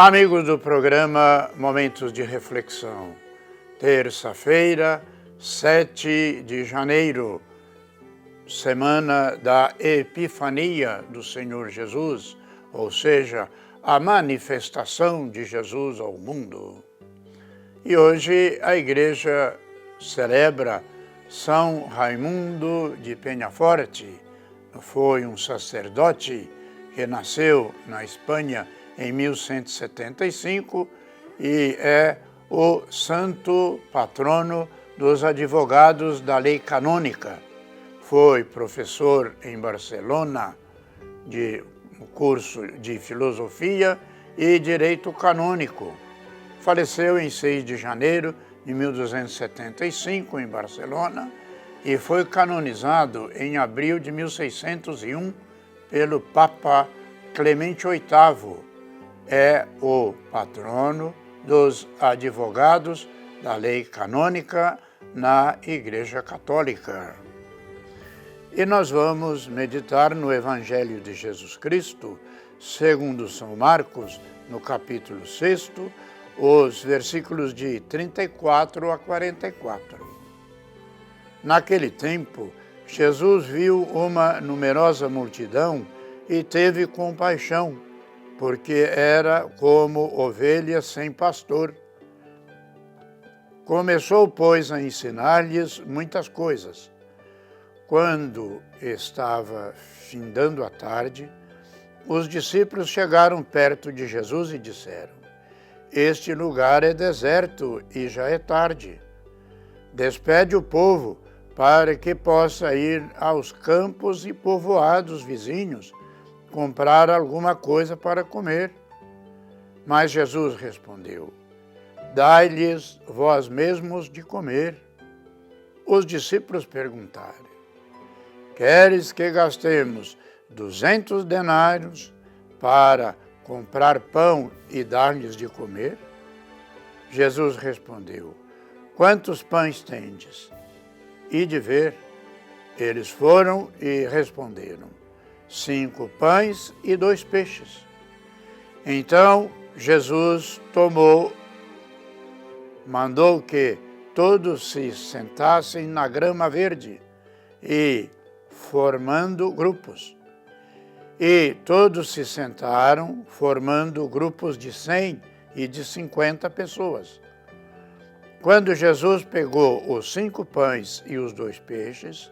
Amigos do programa Momentos de Reflexão, terça-feira, 7 de janeiro, semana da Epifania do Senhor Jesus, ou seja, a manifestação de Jesus ao mundo. E hoje a Igreja celebra São Raimundo de Peñaforte. Foi um sacerdote que nasceu na Espanha em 1175 e é o santo patrono dos advogados da lei canônica. Foi professor em Barcelona de curso de filosofia e direito canônico. Faleceu em 6 de janeiro de 1275 em Barcelona e foi canonizado em abril de 1601 pelo Papa Clemente VIII. É o patrono dos advogados da lei canônica na Igreja Católica. E nós vamos meditar no Evangelho de Jesus Cristo, segundo São Marcos, no capítulo 6, os versículos de 34 a 44. Naquele tempo, Jesus viu uma numerosa multidão e teve compaixão, porque era como ovelhas sem pastor. Começou, pois, a ensinar-lhes muitas coisas. Quando estava findando a tarde, os discípulos chegaram perto de Jesus e disseram: "Este lugar é deserto e já é tarde. Despede o povo para que possa ir aos campos e povoados vizinhos, comprar alguma coisa para comer." Mas Jesus respondeu: "Dai-lhes vós mesmos de comer." Os discípulos perguntaram: "Queres que gastemos 200 denários para comprar pão e dar-lhes de comer?" Jesus respondeu: "Quantos pães tendes?" Ide ver. Eles foram e responderam: 5 pães e 2 peixes. Então Jesus mandou que todos se sentassem na grama verde e formando grupos. E todos se sentaram formando grupos de 100 e de 50 pessoas. Quando Jesus pegou os 5 pães e os 2 peixes,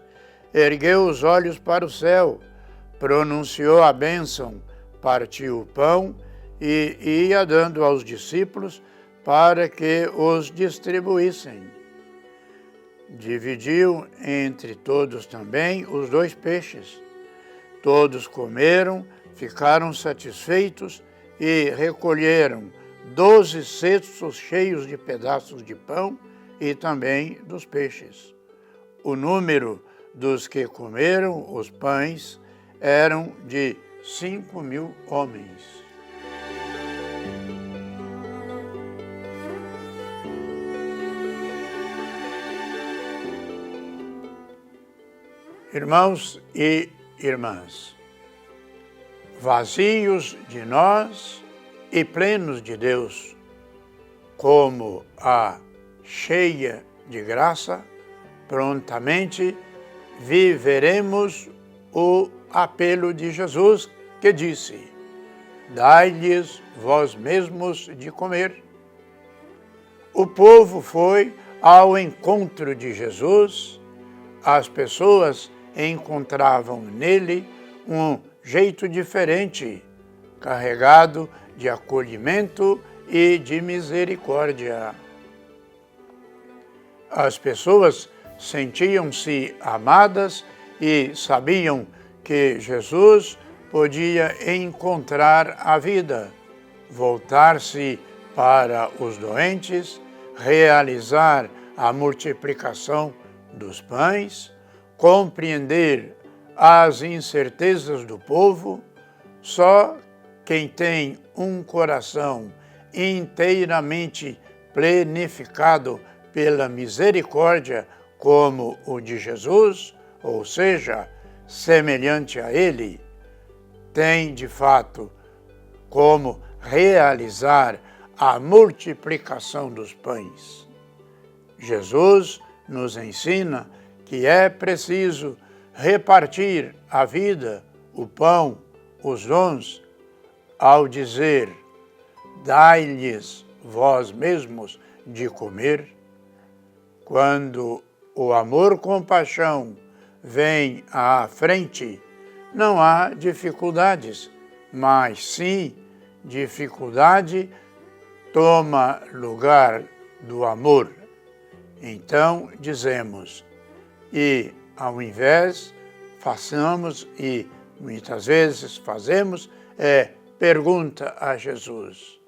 ergueu os olhos para o céu, pronunciou a bênção, partiu o pão e ia dando aos discípulos para que os distribuíssem. Dividiu entre todos também os 2 peixes. Todos comeram, ficaram satisfeitos e recolheram 12 cestos cheios de pedaços de pão e também dos peixes. O número dos que comeram os pães eram de 5.000 homens. Irmãos e irmãs, vazios de nós e plenos de Deus, como a cheia de graça, prontamente viveremos o apelo de Jesus, que disse: "Dai-lhes vós mesmos de comer." O povo foi ao encontro de Jesus. As pessoas encontravam nele um jeito diferente, carregado de acolhimento e de misericórdia. As pessoas sentiam-se amadas e sabiam que Jesus podia encontrar a vida, voltar-se para os doentes, realizar a multiplicação dos pães, compreender as incertezas do povo. Só quem tem um coração inteiramente plenificado pela misericórdia, como o de Jesus, ou seja, semelhante a ele, tem de fato como realizar a multiplicação dos pães. Jesus nos ensina que é preciso repartir a vida, o pão, os dons, ao dizer: dai-lhes vós mesmos de comer. Quando o amor-compaixão vem à frente, não há dificuldades, mas sim dificuldade toma lugar do amor. Então dizemos, e ao invés façamos, e muitas vezes fazemos, pergunta a Jesus: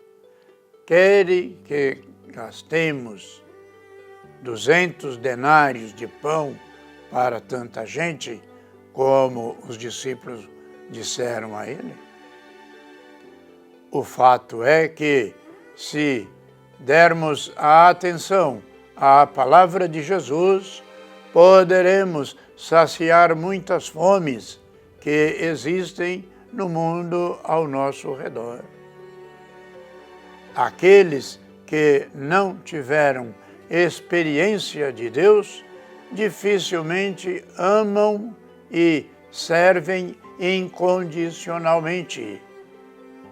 quere que gastemos 200 denários de pão para tanta gente, como os discípulos disseram a ele? O fato é que, se dermos a atenção à palavra de Jesus, poderemos saciar muitas fomes que existem no mundo ao nosso redor. Aqueles que não tiveram experiência de Deus dificilmente amam e servem incondicionalmente.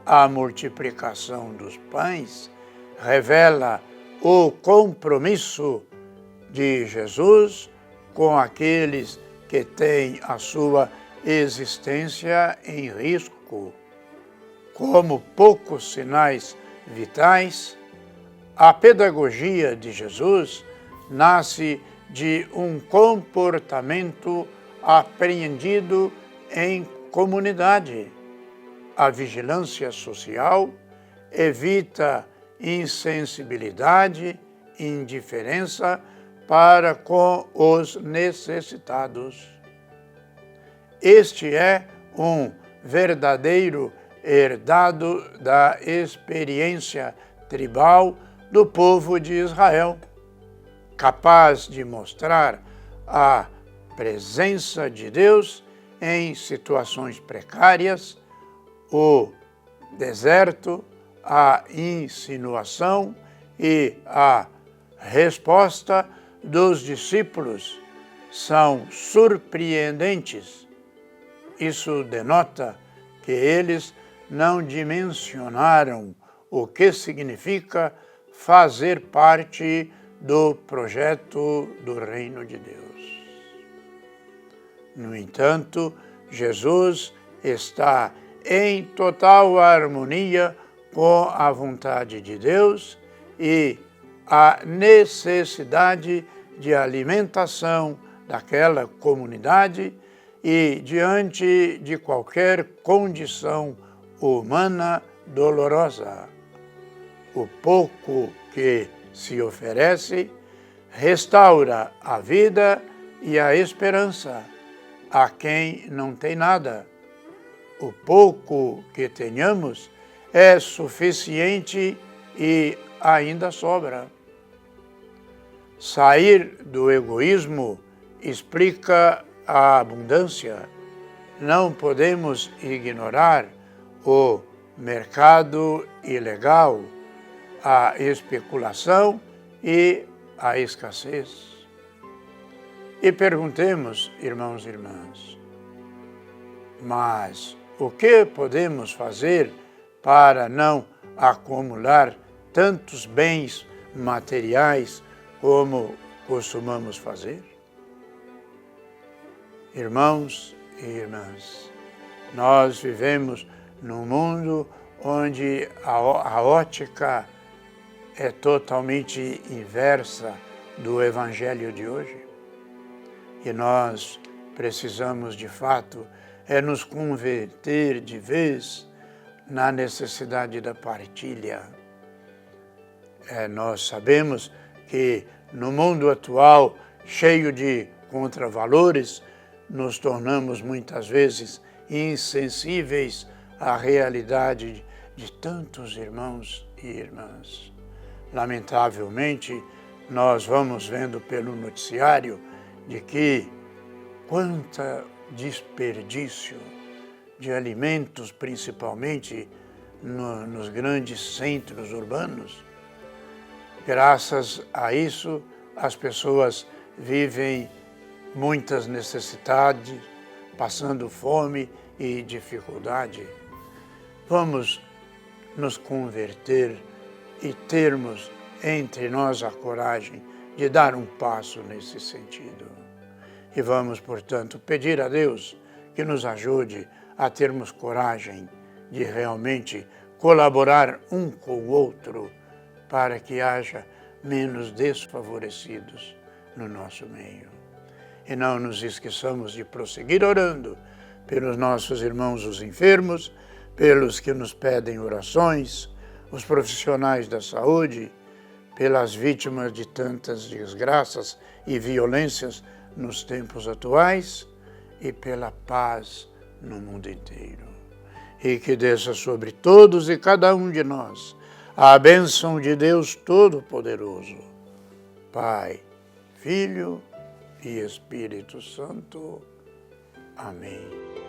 A multiplicação dos pães revela o compromisso de Jesus com aqueles que têm a sua existência em risco. Como poucos sinais vitais, a pedagogia de Jesus nasce de um comportamento apreendido em comunidade. A vigilância social evita insensibilidade, indiferença para com os necessitados. Este é um verdadeiro herdado da experiência tribal do povo de Israel, capaz de mostrar a presença de Deus em situações precárias, o deserto, a insinuação e a resposta dos discípulos são surpreendentes. Isso denota que eles não dimensionaram o que significa fazer parte do projeto do Reino de Deus. No entanto, Jesus está em total harmonia com a vontade de Deus e a necessidade de alimentação daquela comunidade e diante de qualquer condição humana dolorosa. O pouco que se oferece restaura a vida e a esperança a quem não tem nada. O pouco que tenhamos é suficiente e ainda sobra. Sair do egoísmo explica a abundância. Não podemos ignorar o mercado ilegal, a especulação e a escassez. E perguntemos, irmãos e irmãs, mas o que podemos fazer para não acumular tantos bens materiais como costumamos fazer? Irmãos e irmãs, nós vivemos num mundo onde a ótica é totalmente inversa do Evangelho de hoje. E nós precisamos, de fato, nos converter de vez na necessidade da partilha. Nós sabemos que no mundo atual, cheio de contravalores, nos tornamos muitas vezes insensíveis à realidade de tantos irmãos e irmãs. Lamentavelmente, nós vamos vendo pelo noticiário de que quanta desperdício de alimentos, principalmente nos grandes centros urbanos. Graças a isso, as pessoas vivem muitas necessidades, passando fome e dificuldade. Vamos nos converter e termos entre nós a coragem de dar um passo nesse sentido. E vamos, portanto, pedir a Deus que nos ajude a termos coragem de realmente colaborar um com o outro para que haja menos desfavorecidos no nosso meio. E não nos esqueçamos de prosseguir orando pelos nossos irmãos os enfermos, pelos que nos pedem orações, os profissionais da saúde, pelas vítimas de tantas desgraças e violências nos tempos atuais e pela paz no mundo inteiro. E que desça sobre todos e cada um de nós a bênção de Deus Todo-Poderoso, Pai, Filho e Espírito Santo. Amém.